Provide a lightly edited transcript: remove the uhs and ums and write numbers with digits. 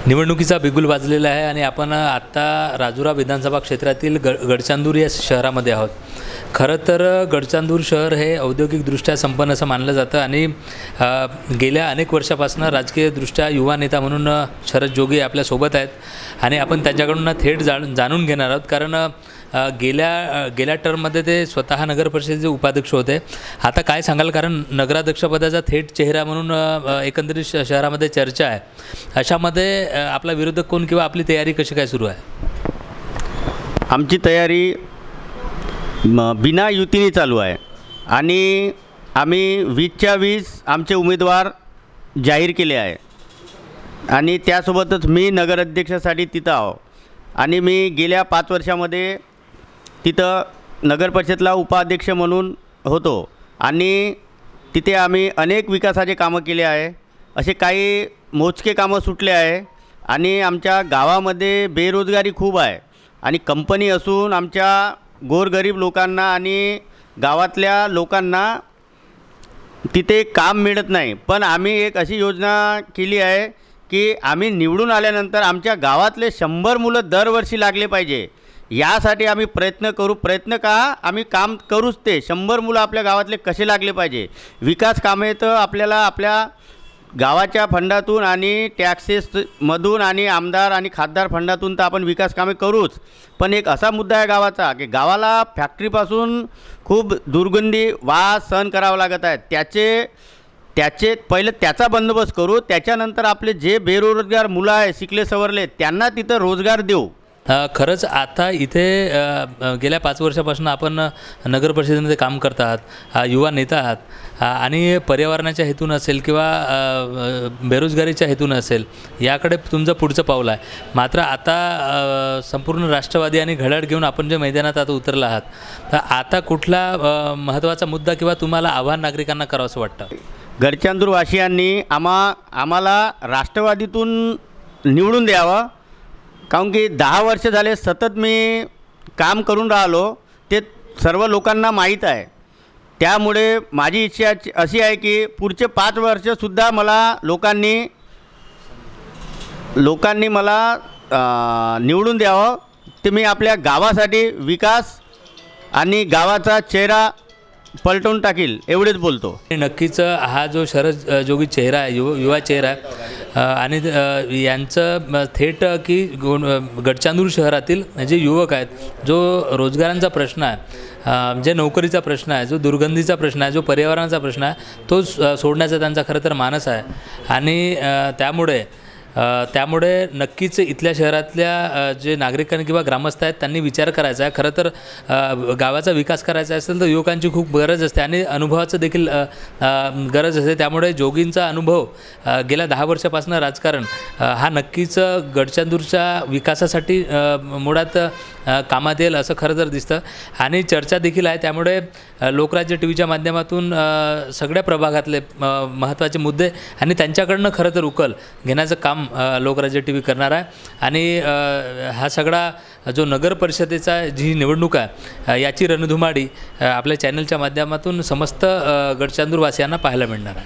निवडणुकीचा बिगुल वाजलेला आहे आणि आपण आत्ता राजुरा विधानसभा क्षेत्रातील गडचांदूर या शहरामध्ये आहोत। खरं तर गडचांदूर शहर हे औद्योगिकदृष्ट्या संपन्न असं मानलं जातं आणि गेल्या अनेक वर्षापासून राजकीयदृष्ट्या युवा नेता म्हणून शरद जोगी आपल्यासोबत आहेत आणि आपण त्यांच्याकडून थेट जाणून घेणार आहोत। कारण गेल्या टर्ममध्ये ते स्वतः नगर परिषदेचे उपाध्यक्ष होते। आता काय सांगाल, कारण नगराध्यक्षपदाचा थेट चेहरा म्हणून एकंदरीत शहरामध्ये चर्चा आहे। अशामध्ये आपला विरोधक कोण किंवा आपली तयारी कशी काय सुरू आहे? आमची तयारी बिना युतीने चालू आहे आणि आम्ही 20च्या 20 आमचे उमेदवार जाहीर केले आहे आणि त्यासोबतच मी नगराध्यक्षासाठी तिथं आहो आणि मी गेल्या 5 वर्षामध्ये तिथं नगर परिषदेला उपाध्यक्ष म्हणून होतो आणि तिथे आम्ही अनेक विकासाचे कामं केले आहे। असे काही मोजके कामं सुटले आहे आणि आमच्या गावामध्ये बेरोजगारी खूप आहे आणि कंपनी असून आमच्या गोरगरीब लोकांना आणि गावातल्या लोकांना तिथे काम मिळत नाही। पण आम्ही एक अशी योजना केली आहे की आम्ही निवडून आल्यानंतर आमच्या गावातले 100 मुलं दरवर्षी लागले पाहिजे, यासाठी आम्ही प्रयत्न का आम्ही काम करूच। ते 100 मुलं आपल्या गावातले कसे लागले पाहिजे। विकास कामे तर आपल्याला आपल्या गावाच्या फंडातून आणि टॅक्सेसमधून आणि आमदार आणि खासदार फंडातून तर आपण विकास कामे करूच, पण एक असा मुद्दा आहे गावाचा की गावाला फॅक्टरीपासून खूप दुर्गंधी वास सहन करावा लागत आहे। त्याचे पहिले त्याचा बंदोबस्त करू, त्याच्यानंतर आपले जे बेरोजगार मुलं आहे शिकले सवरले त्यांना तिथं रोजगार देऊ। खरंच आता इथे गेल्या 5 वर्षापासून आपण नगर परिषदेमध्ये काम करत आहात, युवा नेता आहात आणि पर्यावरणाच्या हेतून असेल किंवा बेरोजगारीच्या हेतून असेल, याकडे तुमचं पुढचं पाऊल आहे। मात्र आता संपूर्ण राष्ट्रवादी आणि घड्याळ घेऊन आपण जे मैदानात आता उतरला आहात, तर आता कुठला महत्त्वाचा मुद्दा किंवा तुम्हाला आव्हान नागरिकांना करावंसं वाटतं? गडचांदूरवासियांनी आम्हाला राष्ट्रवादीतून निवडून द्यावं, कारण की 10 वर्ष झाले सतत मी काम करून राहिलो, ते सर्व लोकांना माहीत आहे। त्यामुळे माझी इच्छा अशी आहे की पुढचे 5 वर्षसुद्धा मला लोकांनी मला निवडून द्यावं। ते मी आपल्या गावासाठी विकास आणि गावाचा चेहरा पलटवून टाकील, एवढेच बोलतो। नक्कीच हा जो शरद जोगी चेहरा आहे, युवा चेहरा आहे आणि यांचं थेट की गडचांदूर शहरातील जे युवक आहेत, जो रोजगारांचा प्रश्न आहे, जे नोकरीचा प्रश्न आहे, जो दुर्गंधीचा प्रश्न आहे, जो पर्यावरणाचा प्रश्न आहे, तो सोडण्याचा त्यांचा खरं तर मानस आहे आणि त्यामुळे नक्कीच इथल्या शहरातल्या जे नागरिकांनी किंवा ग्रामस्थ आहेत त्यांनी विचार करायचा आहे। खरं तर गावाचा विकास करायचा असेल तर युवकांची खूप गरज असते आणि अनुभवाचं देखील गरज असते। त्यामुळे जोगींचा अनुभव गेल्या 10 वर्षापासून राजकारण हा नक्कीच गडचांदूरच्या विकासासाठी मुळात कामात येईल असं खरं तर दिसतं आणि चर्चा देखील आहे। त्यामुळे लोकराज्य टीव्हीच्या माध्यमातून सगळ्या प्रभागातले महत्त्वाचे मुद्दे आणि त्यांच्याकडनं खरं तर उकल घेण्याचं काम लोकराज्य टीव्ही करणार आहे आणि हा सगळा जो नगर परिषदेचा जी निवडणूक आहे याची रणधुमाडी आपल्या चॅनलच्या माध्यमातून समस्त गडचांदूरवासियांना पाहायला मिळणार आहे।